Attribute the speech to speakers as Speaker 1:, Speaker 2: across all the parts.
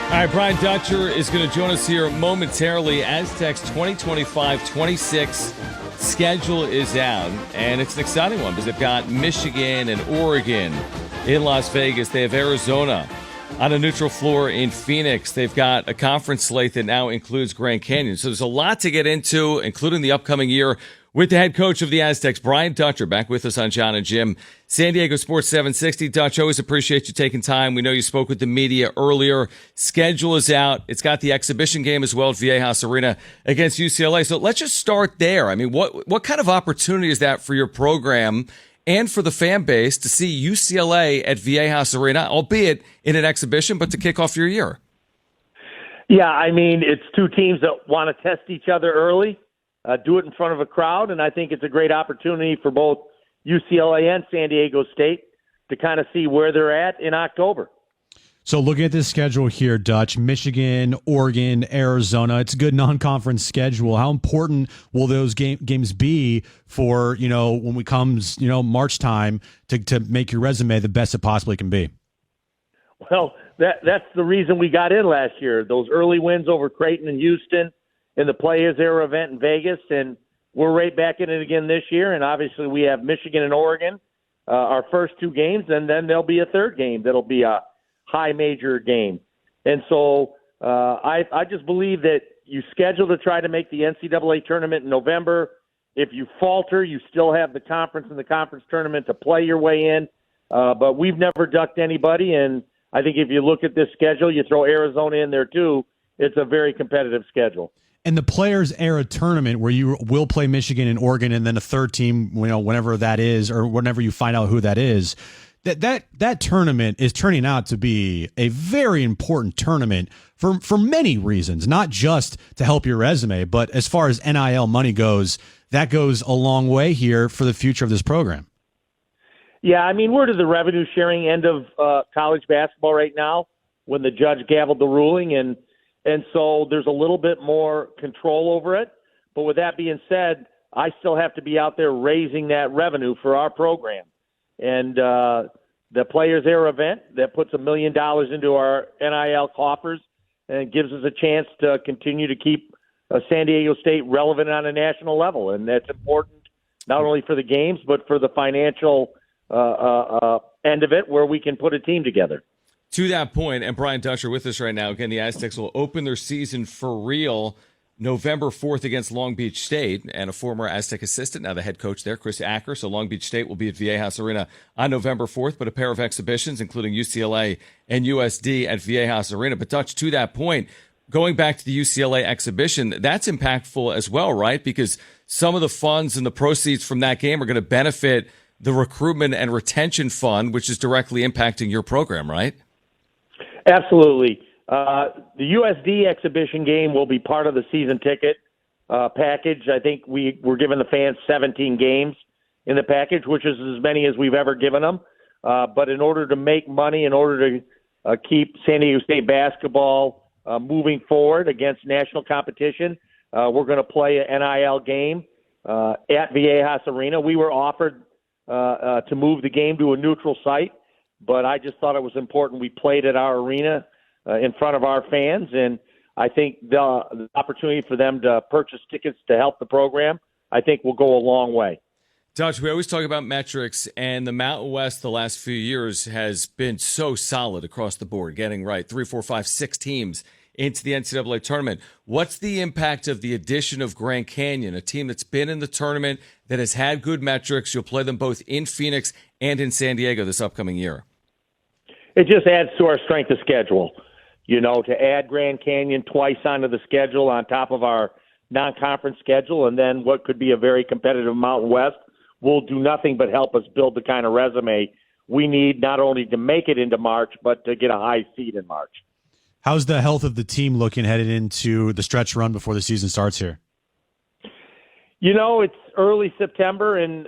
Speaker 1: All right, Brian Dutcher is going to join us here momentarily. Aztecs 2025-26 schedule is out, and it's an exciting one because they've got Michigan and Oregon in Las Vegas. They have Arizona on a neutral floor in Phoenix. They've got a conference slate that now includes Grand Canyon. So there's a lot to get into, including the upcoming year, with the head coach of the Aztecs, Brian Dutcher, back with us on John and Jim. San Diego Sports 760. Dutch, always appreciate you taking time. We know you spoke with the media earlier. Schedule is out. It's got the exhibition game as well at Viejas Arena against UCLA. So let's just start there. I mean, what kind of opportunity is that for your program and for the fan base to see UCLA at Viejas Arena, albeit in an exhibition, but to kick off your year?
Speaker 2: Yeah, I mean, it's two teams that want to test each other early. Do it in front of a crowd, and I think it's a great opportunity for both UCLA and San Diego State to kind of see where they're at in October.
Speaker 3: So looking at this schedule here, Dutch, Michigan, Oregon, Arizona, it's a good non-conference schedule. How important will those games be for, when it comes, March time to make your resume the best it possibly can be?
Speaker 2: Well, that's the reason we got in last year. Those early wins over Creighton and Houston in the Players Era event in Vegas, and we're right back in it again this year. And obviously we have Michigan and Oregon, our first two games, and then there'll be a third game that'll be a high major game. And so I just believe that you schedule to try to make the NCAA tournament in November. If you falter, you still have the conference and the conference tournament to play your way in. But we've never ducked anybody, and I think if you look at this schedule, you throw Arizona in there too, it's a very competitive schedule.
Speaker 3: And the Players Era tournament where you will play Michigan and Oregon and then a third team, whenever that is, or whenever you find out who that is, that tournament is turning out to be a very important tournament for many reasons, not just to help your resume, but as far as NIL money goes, that goes a long way here for the future of this program.
Speaker 2: Yeah, I mean, we're to the revenue sharing end of college basketball right now when the judge gavelled the ruling, and so there's a little bit more control over it. But with that being said, I still have to be out there raising that revenue for our program. And the Players Era event that puts $1 million into our NIL coffers and gives us a chance to continue to keep San Diego State relevant on a national level. And that's important not only for the games, but for the financial end of it where we can put a team together.
Speaker 1: To that point, and Brian Dutcher with us right now, again, the Aztecs will open their season for real November 4th against Long Beach State, and a former Aztec assistant, now the head coach there, Chris Acker. So Long Beach State will be at Viejas Arena on November 4th, but a pair of exhibitions, including UCLA and USD at Viejas Arena. But Dutch, to that point, going back to the UCLA exhibition, that's impactful as well, right? Because some of the funds and the proceeds from that game are going to benefit the recruitment and retention fund, which is directly impacting your program, right?
Speaker 2: Absolutely. The USD exhibition game will be part of the season ticket package. I think we're giving the fans 17 games in the package, which is as many as we've ever given them. But in order to make money, in order to keep San Diego State basketball moving forward against national competition, we're going to play an NIL game at Viejas Arena. We were offered to move the game to a neutral site, but I just thought it was important we played at our arena in front of our fans, and I think the opportunity for them to purchase tickets to help the program, I think will go a long way.
Speaker 1: Dutch, we always talk about metrics, and the Mountain West the last few years has been so solid across the board, getting right 3, 4, 5, 6 teams into the NCAA tournament. What's the impact of the addition of Grand Canyon, a team that's been in the tournament, that has had good metrics? You'll play them both in Phoenix and in San Diego this upcoming year.
Speaker 2: It just adds to our strength of schedule. To add Grand Canyon twice onto the schedule on top of our non-conference schedule, and then what could be a very competitive Mountain West will do nothing but help us build the kind of resume we need, not only to make it into March, but to get a high seed in March.
Speaker 3: How's the health of the team looking headed into the stretch run before the season starts here?
Speaker 2: It's early September, and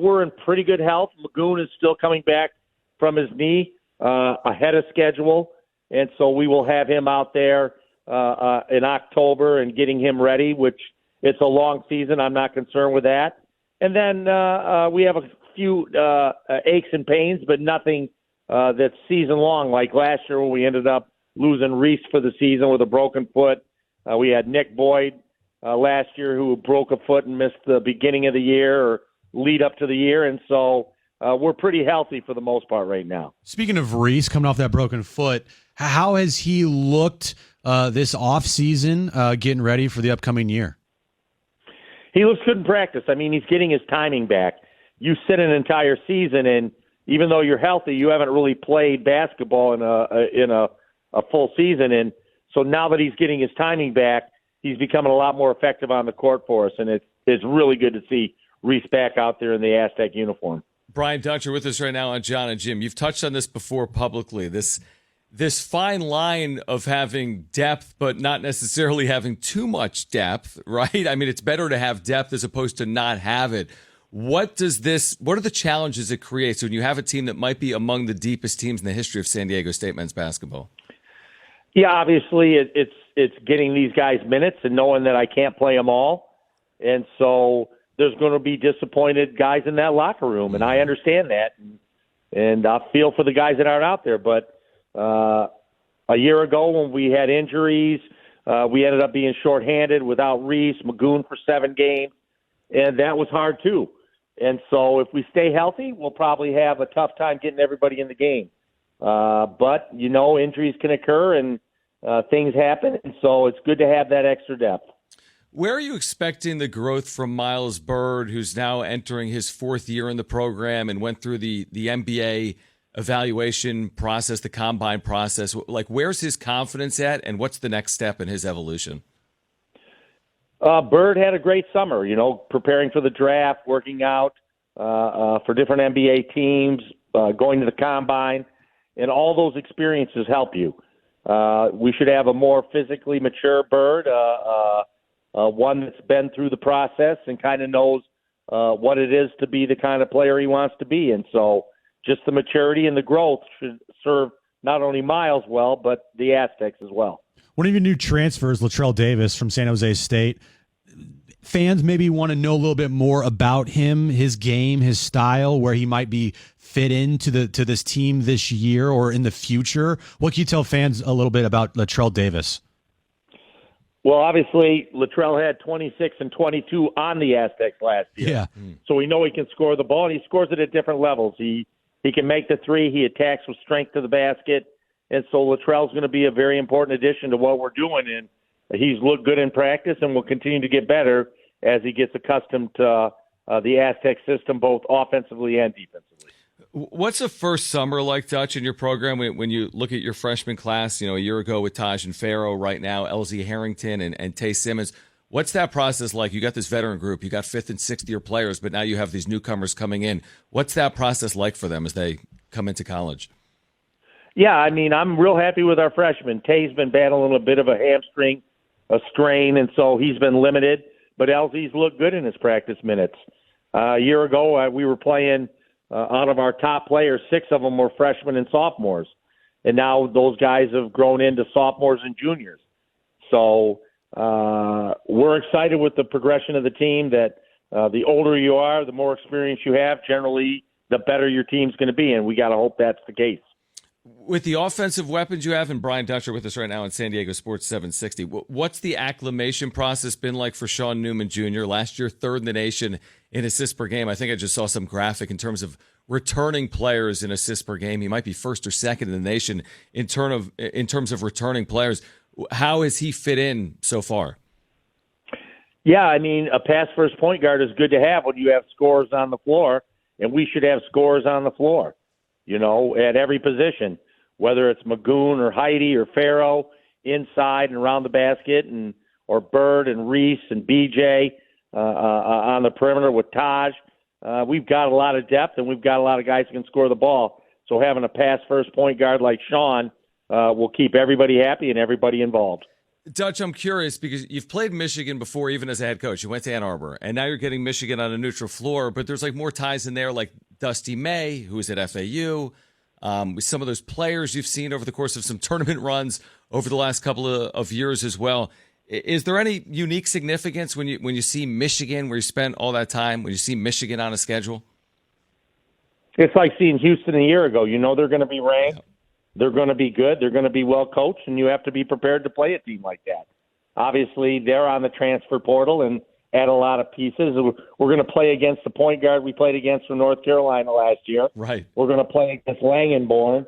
Speaker 2: we're in pretty good health. Magoon is still coming back from his knee ahead of schedule, and so we will have him out there in October and getting him ready, which it's a long season. I'm not concerned with that. And then we have a few aches and pains, but nothing that's season long like last year when we ended up losing Reese for the season with a broken foot. We had Nick Boyd last year who broke a foot and missed the beginning of the year or lead up to the year. And so we're pretty healthy for the most part right now.
Speaker 3: Speaking of Reese coming off that broken foot, how has he looked this offseason getting ready for the upcoming year?
Speaker 2: He looks good in practice. I mean, he's getting his timing back. You sit an entire season, and even though you're healthy, you haven't really played basketball in a full season. And so now that he's getting his timing back, he's becoming a lot more effective on the court for us, and it's really good to see Reese back out there in the Aztec uniform.
Speaker 1: Brian Dutcher with us right now on John and Jim. You've touched on this before publicly, this fine line of having depth but not necessarily having too much depth, right? I mean, it's better to have depth as opposed to not have it. What are the challenges it creates when you have a team that might be among the deepest teams in the history of San Diego State men's basketball?
Speaker 2: Yeah, obviously it's getting these guys minutes and knowing that I can't play them all. And so there's going to be disappointed guys in that locker room, and I understand that. And I feel for the guys that aren't out there. But a year ago when we had injuries, we ended up being shorthanded without Reese, Magoon for 7 games, and that was hard too. And so if we stay healthy, we'll probably have a tough time getting everybody in the game. But, injuries can occur and things happen, and so it's good to have that extra depth.
Speaker 1: Where are you expecting the growth from Miles Bird, who's now entering his 4th year in the program and went through the NBA evaluation process, the combine process? Like, where's his confidence at, and what's the next step in his evolution?
Speaker 2: Bird had a great summer, preparing for the draft, working out for different NBA teams, going to the combine, and all those experiences help you. We should have a more physically mature Bird, one that's been through the process and kind of knows what it is to be the kind of player he wants to be. And so just the maturity and the growth should serve not only Miles well, but the Aztecs as well. One
Speaker 3: of your new transfers, Latrell Davis from San Jose State. Fans maybe want to know a little bit more about him, his game, his style, where he might be fit into this team this year or in the future. What can you tell fans a little bit about Latrell Davis?
Speaker 2: Well, obviously, Latrell had 26 and 22 on the Aztecs last year.
Speaker 3: Yeah.
Speaker 2: So we know he can score the ball, and he scores it at different levels. He can make the three. He attacks with strength to the basket. And so Latrell's going to be a very important addition to what we're doing. And he's looked good in practice and will continue to get better as he gets accustomed to the Aztec system, both offensively and defensively.
Speaker 1: What's a first summer like, Dutch, in your program when you look at your freshman class, a year ago with Taj and Farrow, right now LZ Harrington and Tay Simmons? What's that process like? You got this veteran group, you got 5th and 6th year players, but now you have these newcomers coming in. What's that process like for them as they come into college?
Speaker 2: Yeah, I mean, I'm real happy with our freshmen. Tay's been battling a bit of a hamstring, a strain, and so he's been limited. But LZ's looked good in his practice minutes. A year ago, we were playing out of our top players, 6 of them were freshmen and sophomores. And now those guys have grown into sophomores and juniors. So we're excited with the progression of the team that the older you are, the more experience you have, generally the better your team's going to be. And we got to hope that's the case.
Speaker 1: With the offensive weapons you have, and Brian Dutcher with us right now on San Diego Sports 760, what's the acclimation process been like for Sean Newman Jr.? Last year, 3rd in the nation in assists per game. I think I just saw some graphic in terms of returning players in assists per game. He might be 1st or 2nd in the nation in terms of returning players. How has he fit in so far?
Speaker 2: Yeah, I mean, a pass-first point guard is good to have when you have scorers on the floor, and we should have scorers on the floor. At every position, whether it's Magoon or Heidi or Farrow, inside and around the basket, or Bird and Reese and BJ on the perimeter with Taj. We've got a lot of depth, and we've got a lot of guys who can score the ball. So having a pass-first point guard like Sean will keep everybody happy and everybody involved.
Speaker 1: Dutch, I'm curious because you've played Michigan before, even as a head coach. You went to Ann Arbor, and now you're getting Michigan on a neutral floor, but there's more ties in there, like Dusty May, who was at FAU, with some of those players you've seen over the course of some tournament runs over the last couple of years as well. Is there any unique significance when you see Michigan, where you spent all that time, when you see Michigan on a schedule?
Speaker 2: It's like seeing Houston a year ago. They're going to be ranked. They're going to be good. They're going to be well coached, and you have to be prepared to play a team like that. Obviously, they're on the transfer portal and add a lot of pieces. We're going to play against the point guard we played against from North Carolina last year.
Speaker 1: Right.
Speaker 2: We're going to play against Langenborn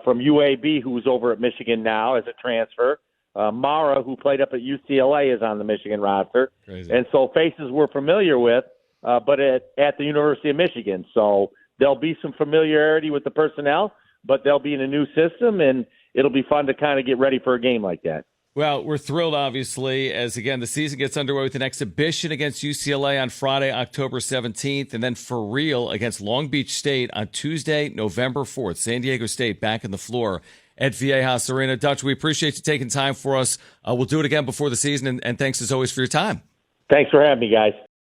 Speaker 2: from UAB, who's over at Michigan now as a transfer. Mara, who played up at UCLA, is on the Michigan roster.
Speaker 1: Crazy.
Speaker 2: And so faces we're familiar with, but at the University of Michigan. So there'll be some familiarity with the personnel, but they'll be in a new system, and it'll be fun to kind of get ready for a game like that.
Speaker 1: Well, we're thrilled, obviously, as, again, the season gets underway with an exhibition against UCLA on Friday, October 17th, and then for real against Long Beach State on Tuesday, November 4th. San Diego State back in the floor at Viejas Arena. Dutch, we appreciate you taking time for us. We'll do it again before the season, and thanks as always for your time.
Speaker 2: Thanks for having me, guys.